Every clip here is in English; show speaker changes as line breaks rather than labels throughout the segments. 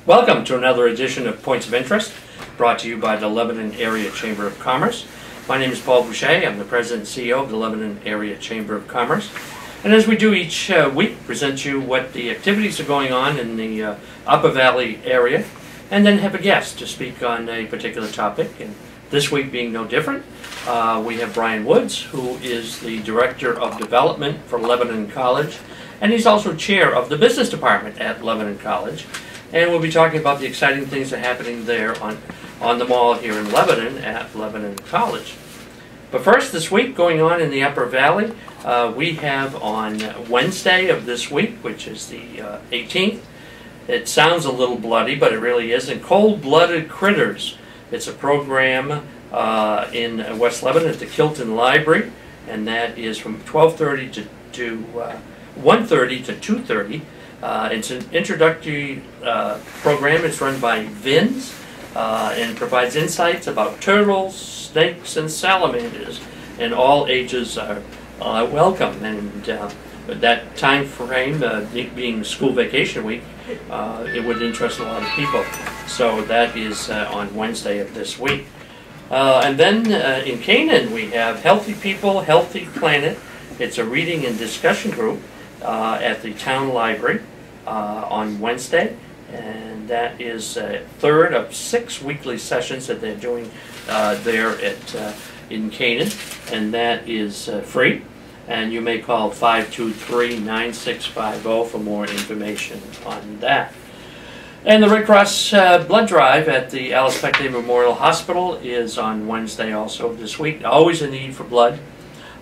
Welcome to another edition of Points of Interest, brought to you by the Lebanon Area Chamber of Commerce. My name is Paul Boucher. I'm the President and CEO of the Lebanon Area Chamber of Commerce. And as we do each week, present you what the activities are going on in the Upper Valley area, and then have a guest to speak on a particular topic. And this week being no different, we have Brian Woods, who is the Director of Development for Lebanon College, and he's also Chair of the Business Department at Lebanon College. And we'll be talking about the exciting things that are happening there on the mall here in Lebanon at Lebanon College. But first, this week, going on in the Upper Valley, we have on Wednesday of this week, which is the 18th, it sounds a little bloody, but it really isn't, Cold-Blooded Critters. It's a program in West Lebanon at the Kilton Library, and that is from 12:30 to 1:30 to 2:30. It's an introductory program. It's run by Vins and provides insights about turtles, snakes, and salamanders, and all ages are welcome. And that time frame, being school vacation week, it would interest a lot of people. So that is on Wednesday of this week. And then in Canaan, we have Healthy People, Healthy Planet. It's a reading and discussion group at the town library on Wednesday, and that is third of 6 weekly sessions that they're doing there in Canaan, and that is free. And you may call 523-9650 for more information on that. And the Red Cross blood drive at the Alice Peckley Memorial Hospital is on Wednesday also this week. Always a need for blood.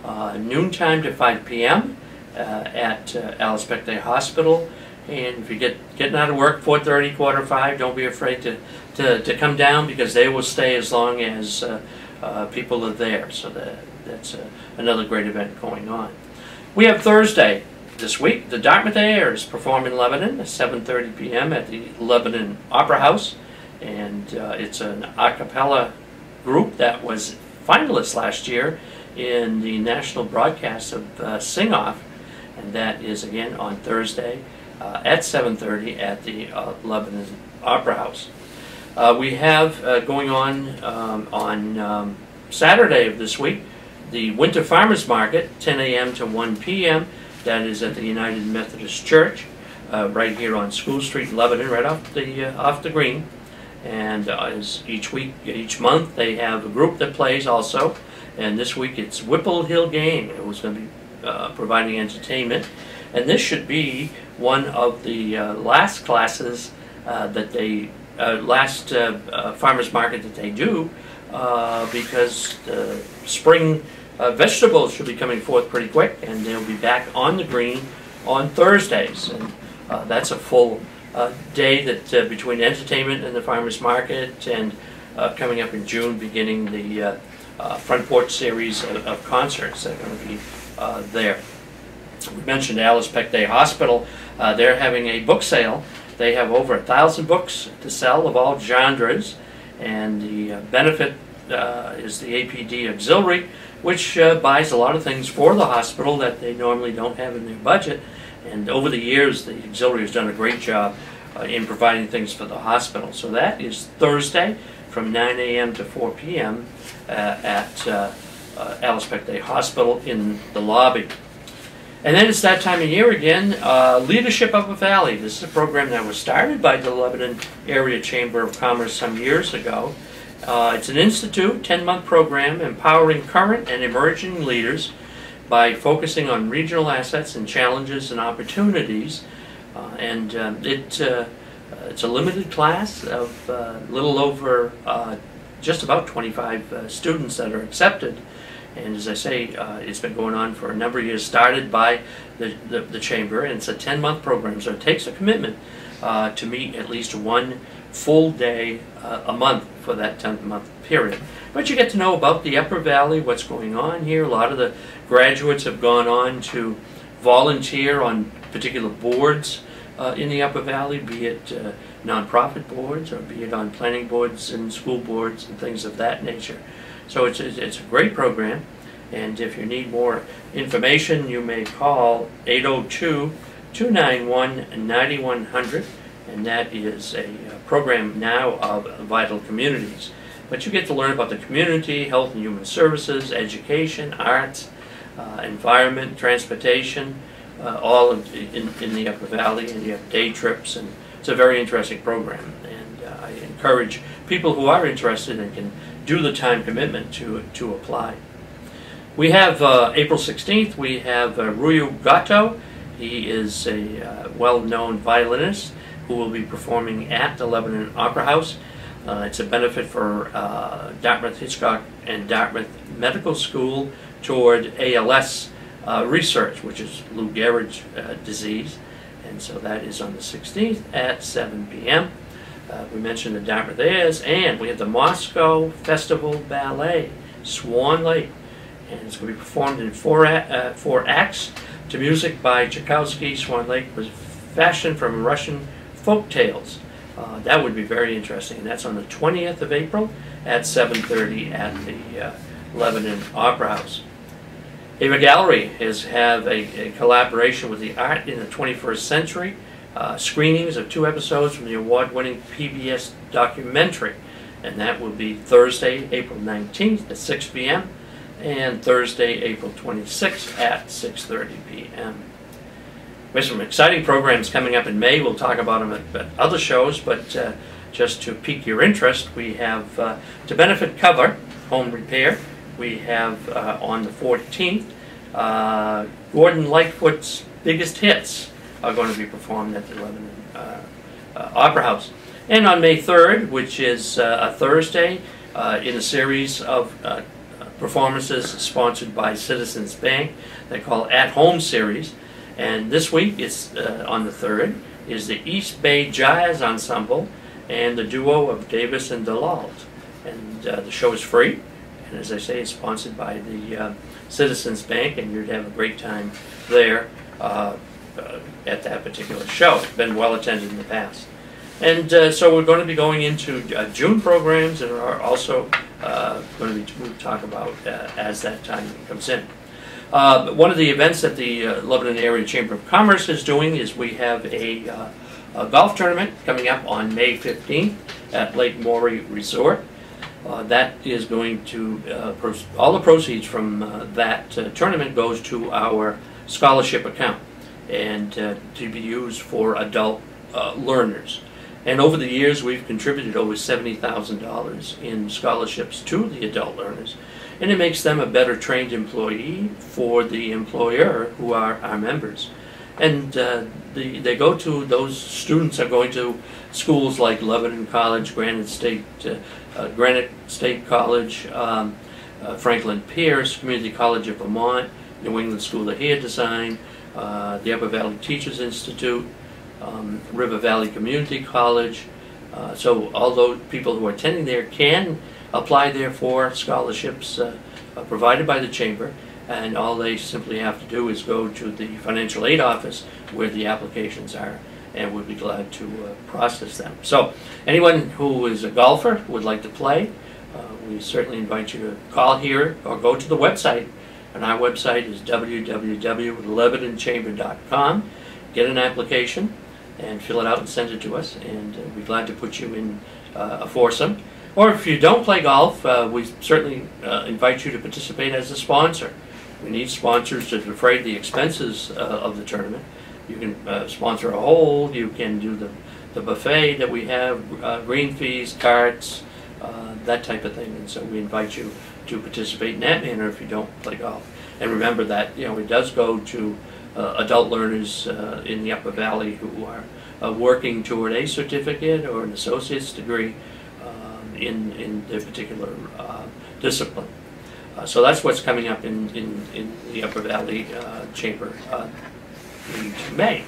Noontime to 5 p.m. At Alice Peckley Hospital. And if you getting out of work 4:30, 4:45, don't be afraid to come down, because they will stay as long as people are there. So that's another great event going on. We have Thursday this week. The Dartmouth Airs perform in Lebanon at 7:30 p.m. at the Lebanon Opera House, and it's an a cappella group that was finalists last year in the national broadcast of Sing Off, and that is again on Thursday at 7:30 at the Lebanon Opera House. We have going on Saturday of this week, the Winter Farmers Market, 10 a.m. to 1 p.m. That is at the United Methodist Church, right here on School Street in Lebanon, right off the green. And as each month, they have a group that plays also. And this week it's Whipple Hill Gang, who's going to be providing entertainment. And this should be one of the last classes that they, last farmers market that they do, because the spring vegetables should be coming forth pretty quick, and they'll be back on the green on Thursdays. And that's a full day that between entertainment and the farmers market, and coming up in June, beginning the Front Porch series of concerts that are going to be there. We mentioned Alice Peckley Hospital. They're having a book sale. They have over 1,000 books to sell of all genres, and the benefit is the APD Auxiliary, which buys a lot of things for the hospital that they normally don't have in their budget. And over the years, the Auxiliary has done a great job in providing things for the hospital. So that is Thursday from 9 a.m. to 4 p.m. At Alice Peckley Hospital in the lobby. And then it's that time of year again, Leadership Upper Valley. This is a program that was started by the Lebanon Area Chamber of Commerce some years ago. It's an institute, 10-month program, empowering current and emerging leaders by focusing on regional assets and challenges and opportunities. It's a limited class of a little over just about 25 students that are accepted. And as I say, it's been going on for a number of years, started by the Chamber, and it's a 10-month program, so it takes a commitment to meet at least one full day a month for that 10-month period. But you get to know about the Upper Valley, what's going on here. A lot of the graduates have gone on to volunteer on particular boards in the Upper Valley, be it nonprofit boards or be it on planning boards and school boards and things of that nature. So it's a great program, and if you need more information, you may call 802-291-9100, and that is a program now of Vital Communities. But you get to learn about the community, health and human services, education, arts, environment, transportation, all in the Upper Valley, and you have day trips, and it's a very interesting program. And I encourage people who are interested and can do the time commitment to apply. We have April 16th, we have Ruyu Gato. He is a well-known violinist who will be performing at the Lebanon Opera House. It's a benefit for Dartmouth Hitchcock and Dartmouth Medical School toward ALS research, which is Lou Gehrig's disease. And so that is on the 16th at 7 p.m. We mentioned the Dartmouth Airs, and we have the Moscow Festival Ballet, Swan Lake. And it's going to be performed in four acts to music by Tchaikovsky. Swan Lake was fashioned from Russian folk tales. That would be very interesting. And that's on the 20th of April at 7:30 at the Lebanon Opera House. Ava Gallery have a collaboration with the Art in the 21st Century, screenings of 2 episodes from the award-winning PBS documentary. And that will be Thursday, April 19th at 6 p.m. and Thursday, April 26th at 6:30 p.m. We have some exciting programs coming up in May. We'll talk about them at other shows, but just to pique your interest, we have To Benefit Cover, Home Repair. We have on the 14th, Gordon Lightfoot's Biggest Hits are going to be performed at the Lebanon Opera House. And on May 3rd, which is a Thursday, in a series of performances sponsored by Citizens Bank, they call At Home Series. And this week, it's on the 3rd, is the East Bay Jazz Ensemble and the duo of Davis and DeLalt. And the show is free, and as I say, it's sponsored by the Citizens Bank, and you'd have a great time there at that particular show. It's been well attended in the past. And so we're going to be going into June programs, and are also going to be talk about as that time comes in. One of the events that the Lebanon Area Chamber of Commerce is doing is we have a golf tournament coming up on May 15th at Lake Morey Resort. That is going to, all the proceeds from that tournament goes to our scholarship account, and to be used for adult learners. And over the years, we've contributed over $70,000 in scholarships to the adult learners. And it makes them a better trained employee for the employer, who are our members. And they go to, those students are going to schools like Lebanon College, Granite State College, Franklin Pierce, Community College of Vermont, New England School of Hair Design, the Upper Valley Teachers Institute, River Valley Community College. So all those people who are attending there can apply there for scholarships provided by the Chamber, and all they simply have to do is go to the financial aid office where the applications are, and we'd be glad to process them. So anyone who is a golfer who would like to play, we certainly invite you to call here or go to the website, and our website is www.lebanonchamber.com. Get an application and fill it out and send it to us, and we'd be glad to put you in a foursome. Or if you don't play golf, we certainly invite you to participate as a sponsor. We need sponsors to defray the expenses of the tournament. You can sponsor a hole, you can do the buffet that we have, green fees, carts, that type of thing. And so we invite you to participate in that manner if you don't play golf. And remember that, you know, it does go to adult learners in the Upper Valley who are working toward a certificate or an associate's degree in their particular discipline. So that's what's coming up in the Upper Valley Chamber in May.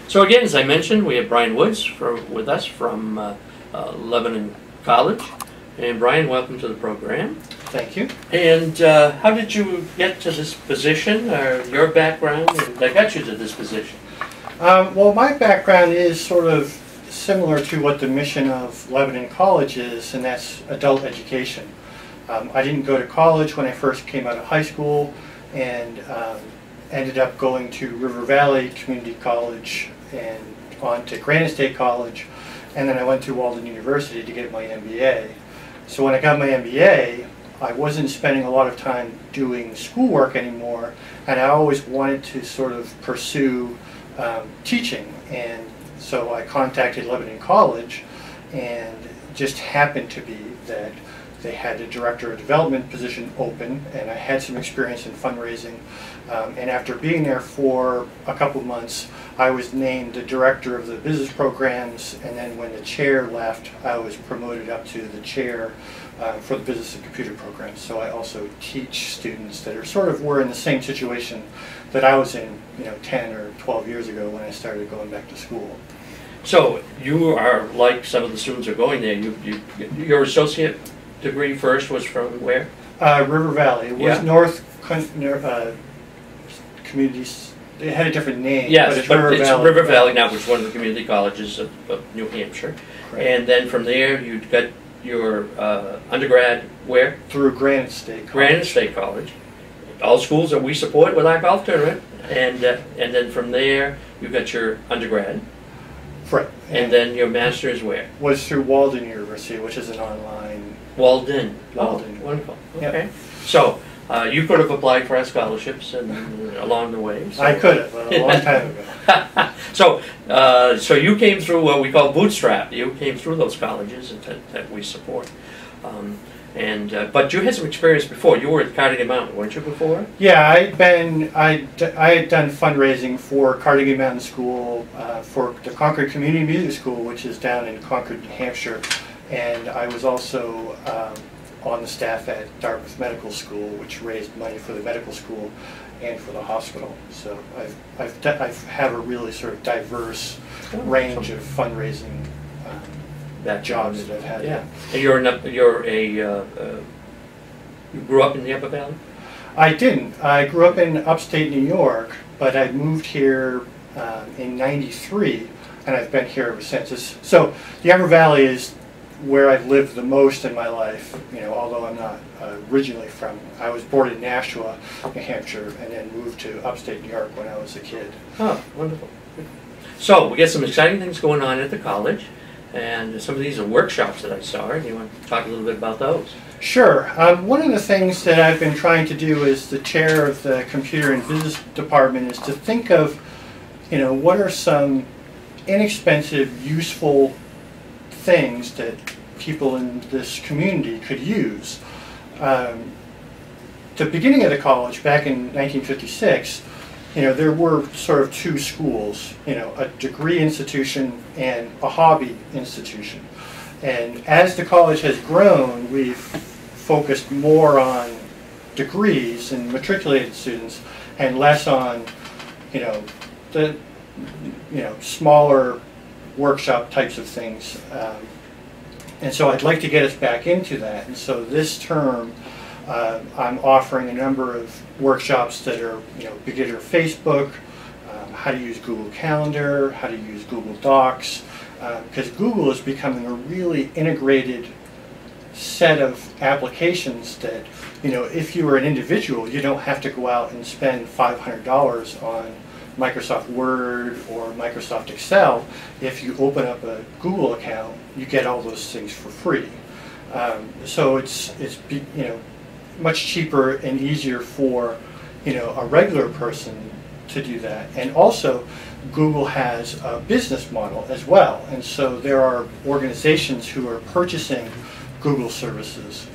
So again, as I mentioned, we have Brian Woods with us from Lebanon College. And Brian, welcome to the program.
Thank you.
And how did you get to this position, or your background, and that got you to this position?
Well, my background is sort of similar to what the mission of Lebanon College is, and that's adult education. I didn't go to college when I first came out of high school, and ended up going to River Valley Community College and on to Granite State College, and then I went to Walden University to get my MBA. So when I got my MBA, I wasn't spending a lot of time doing schoolwork anymore, and I always wanted to sort of pursue teaching. And so I contacted Lebanon College, and it just happened to be that they had a director of development position open, and I had some experience in fundraising. And after being there for a couple months, I was named the director of the business programs, and then when the chair left, I was promoted up to the chair for the business and computer programs. So I also teach students that are sort of were in the same situation that I was in, 10 or 12 years ago when I started going back to school.
So you are like some of the students who are going there. Your associate degree first was from where?
River Valley. It was North Communities. It had a different name.
Yes,
but it's
River Valley now, which is one of the community colleges of New Hampshire. Correct. And then from there, you got your undergrad where?
Through Granite State College.
Granite State College. All schools that we support with our golf tournament. And then from there, you got your undergrad.
Right.
And then your master's where?
Was through Walden University, which is an online.
Walden.
Walden.
Oh, wonderful. Okay.
Yep.
So you could have applied for our scholarships and along the way. So.
I could have, but a long time ago.
So you came through what we call bootstrap. You came through those colleges that we support. But you had some experience before. You were at Carnegie Mountain, weren't you, before?
Yeah, I had done fundraising for Carnegie Mountain School, for the Concord Community Music School, which is down in Concord, New Hampshire, and I was also on the staff at Dartmouth Medical School, which raised money for the medical school and for the hospital. So I have a really sort of diverse range of fundraising jobs that I've had.
Yeah. And you grew up in the Upper Valley?
I didn't. I grew up in upstate New York, but I moved here in '93, and I've been here ever since. So the Upper Valley is where I've lived the most in my life. Although I'm not originally from. I was born in Nashua, New Hampshire, and then moved to upstate New York when I was a kid.
Oh, wonderful. So we get some exciting things going on at the college. And some of these are workshops that I saw. Do you want to talk a little bit about those?
Sure. One of the things that I've been trying to do as the chair of the computer and business department is to think of, what are some inexpensive, useful things that people in this community could use. The beginning of the college, back in 1956, there were sort of two schools, a degree institution and a hobby institution. And as the college has grown, we've focused more on degrees and matriculated students and less on, the, smaller workshop types of things. And so I'd like to get us back into that. And so this term, I'm offering a number of workshops that are, beginner Facebook, how to use Google Calendar, how to use Google Docs, because Google is becoming a really integrated set of applications that, if you are an individual, you don't have to go out and spend $500 on Microsoft Word or Microsoft Excel. If you open up a Google account, you get all those things for free. So it's much cheaper and easier for a regular person to do that. And also Google has a business model as well, and so there are organizations who are purchasing Google services.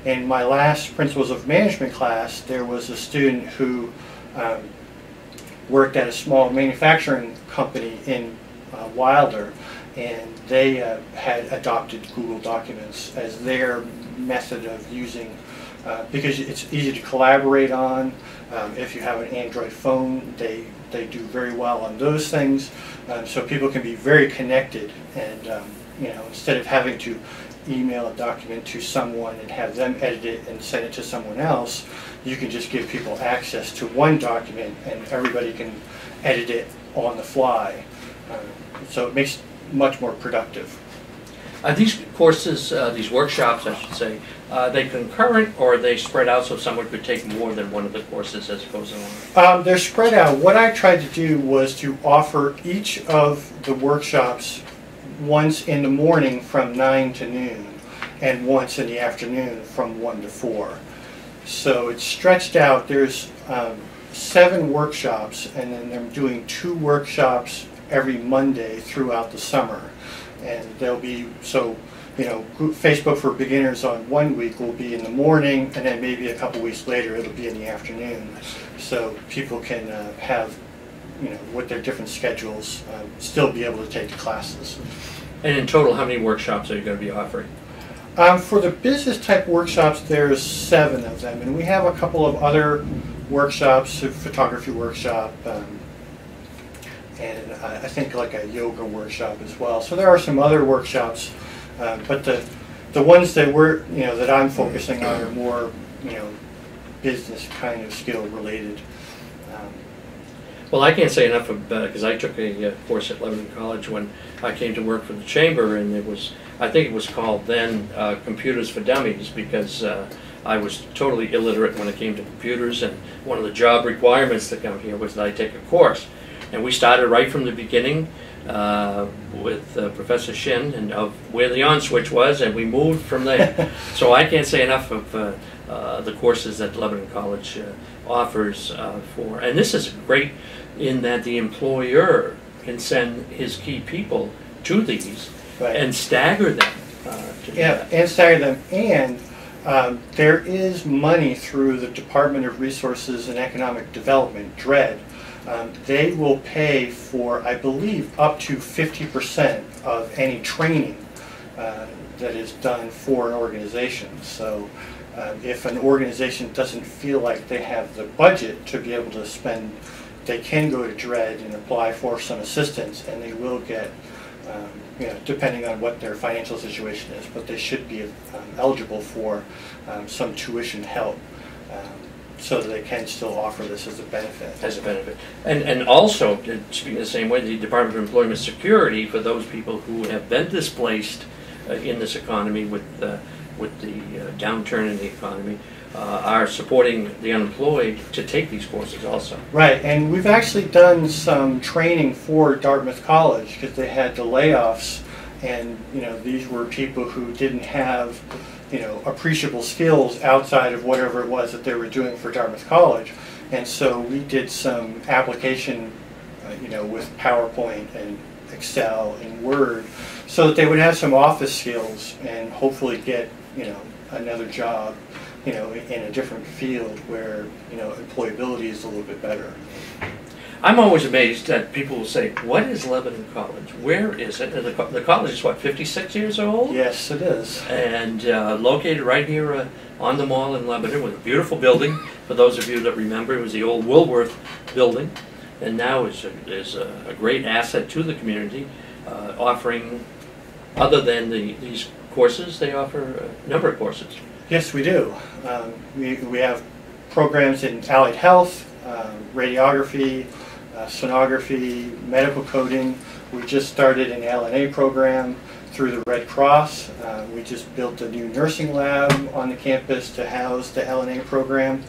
In my last Principles of Management class, there was a student who worked at a small manufacturing company in Wilder, and they had adopted Google Documents as their method of using, because it's easy to collaborate on. If you have an Android phone, they do very well on those things, so people can be very connected. And instead of having to email a document to someone and have them edit it and send it to someone else, you can just give people access to one document and everybody can edit it on the fly. So it makes it much more productive.
Are these courses, these workshops, I should say, are they concurrent or are they spread out so someone could take more than one of the courses as it goes along?
They're spread out. What I tried to do was to offer each of the workshops once in the morning from 9 to noon and once in the afternoon from 1 to 4. So it's stretched out. There's 7 workshops, and then I'm doing 2 workshops every Monday throughout the summer. And there'll be, so, you know, Facebook for Beginners on one week will be in the morning, and then maybe a couple weeks later it'll be in the afternoon. So people can have, you know, with their different schedules, still be able to take the classes.
And in total, how many workshops are you going to be offering?
For the business type workshops, there's 7 of them, and we have a couple of other workshops, a photography workshop, and I think like a yoga workshop as well. So there are some other workshops, but the ones that we're, you know, that I'm focusing on are more, you know, business kind of skill related.
Well, I can't say enough about it because I took a course at Lebanon College when I came to work for the chamber, and it was, I think it was called then Computers for Dummies, because I was totally illiterate when it came to computers, and one of the job requirements to come here was that I take a course. And we started right from the beginning with Professor Shin and of where the on switch was, and we moved from there. So I can't say enough of the courses that Lebanon College offers for. And this is great in that the employer can send his key people to these and stagger them.
And stagger them. And there is money through the Department of Resources and Economic Development, DRED. They will pay for, I believe, up to 50% of any training that is done for an organization. So if an organization doesn't feel like they have the budget to be able to spend, they can go to DRED and apply for some assistance, and they will get, you know, depending on what their financial situation is, but they should be eligible for some tuition help. So that they can still offer this as a benefit.
As a benefit. And also, speaking the same way, the Department of Employment Security, for those people who have been displaced in this economy with the downturn in the economy, are supporting the unemployed to take these courses also.
Right, and we've actually done some training for Dartmouth College because they had the layoffs, and you know, these were people who didn't have, you know, appreciable skills outside of whatever it was that they were doing for Dartmouth College. And so we did some application, you know, with PowerPoint and Excel and Word, so that they would have some office skills and hopefully get, you know, another job, you know, in a different field where, you know, employability is a little bit better.
I'm always amazed that people will say, what is Lebanon College? Where is it? And the college is, what, 56 years old?
Yes, it is.
And located right here on the mall in Lebanon with a beautiful building. For those of you that remember, it was the old Woolworth building. And now is a great asset to the community, offering, other than these courses, they offer a number of courses.
Yes, we do. We have programs in allied health, radiography, sonography, medical coding. We just started an LNA program through the Red Cross. We just built a new nursing lab on the campus to house the LNA program.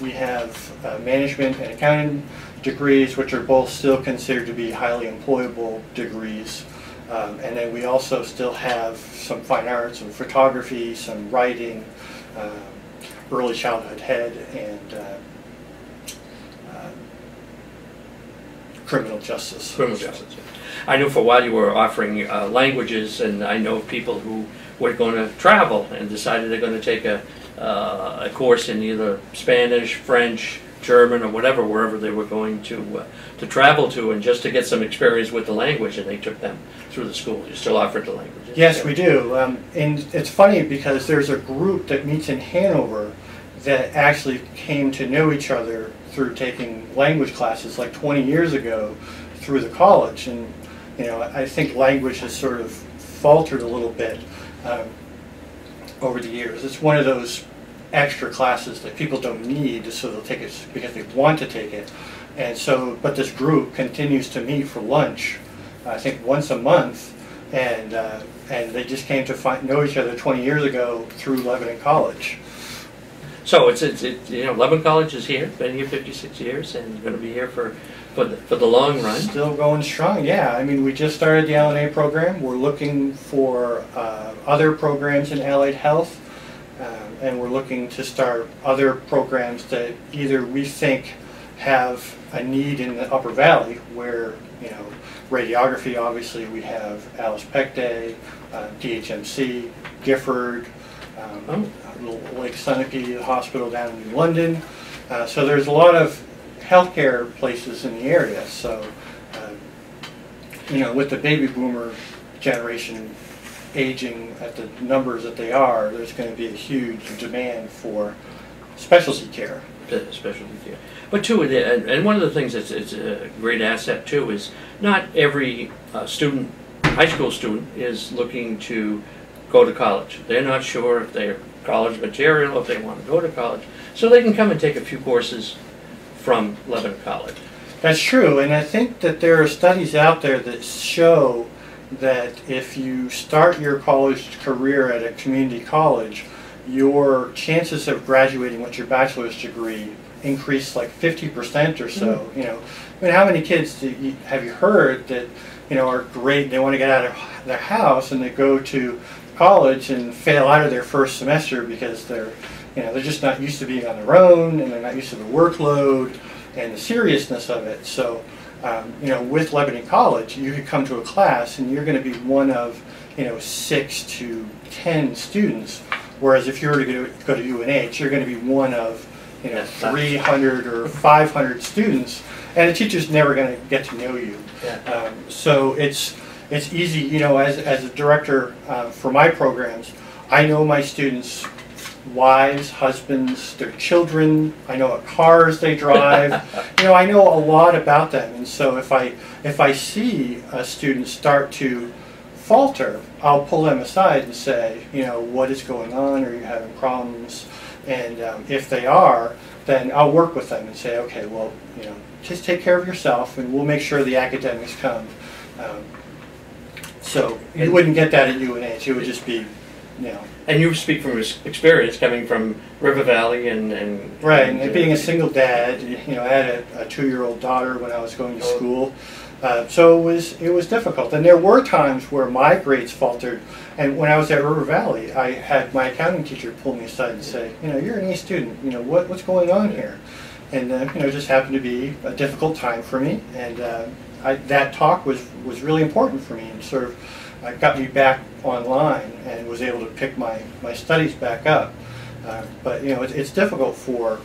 We have management and accounting degrees, which are both still considered to be highly employable degrees. And then we also still have some fine arts, some photography, some writing, early childhood head, and criminal justice.
Criminal justice. I know for a while you were offering languages, and I know people who were going to travel and decided they're going to take a course in either Spanish, French, German, or whatever, wherever they were going to travel to, and just to get some experience with the language, and they took them through the school. You still offer the languages?
Yes, we do. And it's funny because there's a group that meets in Hanover that actually came to know each other through taking language classes like 20 years ago through the college. And you know, I think language has sort of faltered a little bit over the years. It's one of those extra classes that people don't need, so they'll take it because they want to take it. And so, but this group continues to meet for lunch, I think once a month, and and they just came to know each other 20 years ago through Lebanon College.
So it's Lebanon College is here, been here 56 years, and going to be here for the long run.
Still going strong, yeah. I mean, we just started the LNA program. We're looking for other programs in allied health, and we're looking to start other programs that either we think have a need in the Upper Valley, where, radiography, obviously, we have Alice Peck Day, DHMC, Gifford, Lake Sunapee Hospital down in New London. So there's a lot of healthcare places in the area. So, with the baby boomer generation aging at the numbers that they are, there's going to be a huge demand for specialty care.
Specialty care. But too, and one of the things that's it's a great asset too is not every student, high school student, is looking to go to college. They're not sure if they're college material, if they want to go to college. So they can come and take a few courses from Lebanon College.
That's true, and I think that there are studies out there that show that if you start your college career at a community college, your chances of graduating with your bachelor's degree increase like 50% or so. I mean, how many kids have you heard that are great, they want to get out of their house and they go to college and fail out of their first semester because they're just not used to being on their own, and they're not used to the workload and the seriousness of it. So with Lebanon College, you could come to a class and you're going to be one of 6 to 10 students, whereas if you were to go to UNH, you're going to be one of 300 or 500 students, and the teacher's never going to get to know you. So it's easy, as a director for my programs, I know my students' wives, husbands, their children. I know what cars they drive. I know a lot about them, and so if I see a student start to falter, I'll pull them aside and say, what is going on? Are you having problems? And if they are, then I'll work with them and say, okay, well, just take care of yourself, and we'll make sure the academics come. So you wouldn't get that at UNH. It would just be,
And you speak from experience, coming from River Valley and
right, and being a single dad. I had a 2-year-old daughter when I was going to school, so it was difficult. And there were times where my grades faltered. And when I was at River Valley, I had my accounting teacher pull me aside and say, you're an A student. What's going on here? And it just happened to be a difficult time for me, and that talk was really important for me, and sort of got me back online and was able to pick my studies back up. But it's difficult for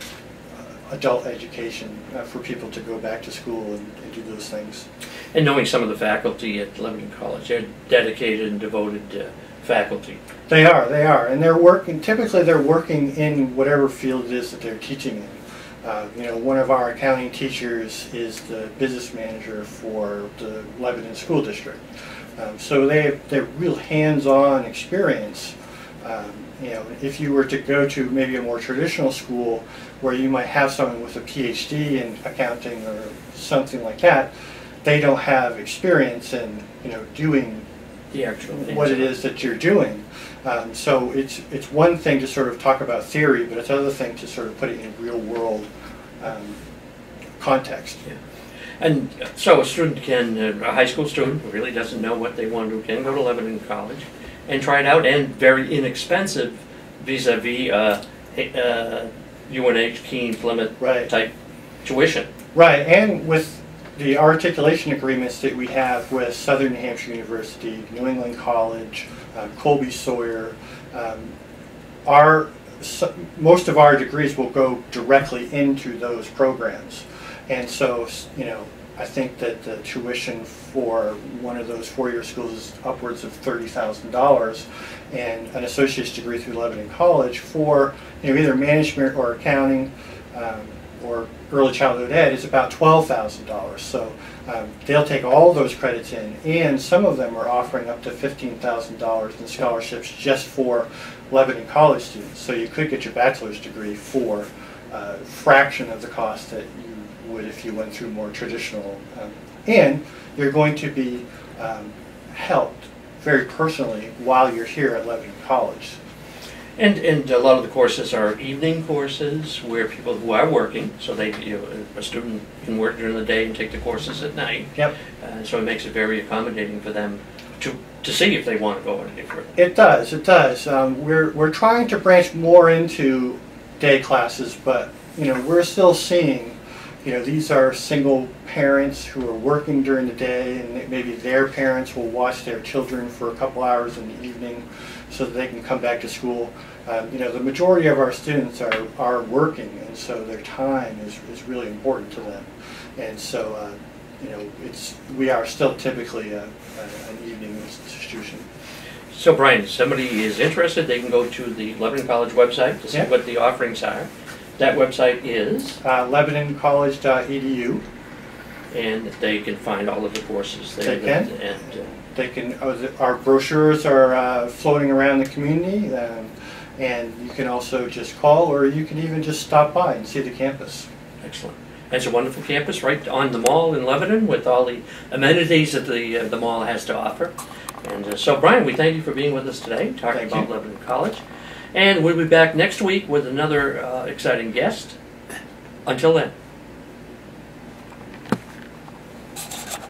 adult education for people to go back to school and do those things.
And knowing some of the faculty at Lebanon College, they're dedicated and devoted faculty.
They are, and typically they're working in whatever field it is that they're teaching in. One of our accounting teachers is the business manager for the Lebanon School District. So they're real hands-on experience. If you were to go to maybe a more traditional school where you might have someone with a PhD in accounting or something like that, they don't have experience in doing
the actual
what it is that you're doing. So it's one thing to sort of talk about theory, but it's another thing to sort of put it in real world context.
Yeah. And so a high school student who really doesn't know what they want to do can go to Lebanon College and try it out, and very inexpensive vis-a-vis UNH, Keene, Plymouth type tuition.
Right, and with the articulation agreements that we have with Southern New Hampshire University, New England College, Colby Sawyer, most of our degrees will go directly into those programs. And so, I think that the tuition for one of those 4-year schools is upwards of $30,000, and an associate's degree through Lebanon College for either management or accounting or early childhood ed is about $12,000. So they'll take all those credits in, and some of them are offering up to $15,000 in scholarships just for Lebanon College students. So you could get your bachelor's degree for a fraction of the cost that you would if you went through more traditional. And you're going to be helped very personally while you're here at Lebanon College.
And a lot of the courses are evening courses where people who are working, so a student can work during the day and take the courses at night.
Yep.
So it makes it very accommodating for them to see if they want to go any further.
It does. It does. We're trying to branch more into day classes, but we're still seeing, these are single parents who are working during the day, and maybe their parents will watch their children for a couple hours in the evening so that they can come back to school. The majority of our students are working, and so their time is really important to them. And so, we are still typically an evening institution.
So Brian, if somebody is interested, they can go to the Lebanon College website to see what the offerings are. That website is? LebanonCollege.edu.
And
they can find all of the courses there.
They can. Our brochures are floating around the community, and you can also just call, or you can even just stop by and see the campus.
Excellent. It's a wonderful campus right on the mall in Lebanon with all the amenities that the mall has to offer. And so, Brian, we thank you for being with us today, talking about Lebanon College. And we'll be back next week with another exciting guest. Until then.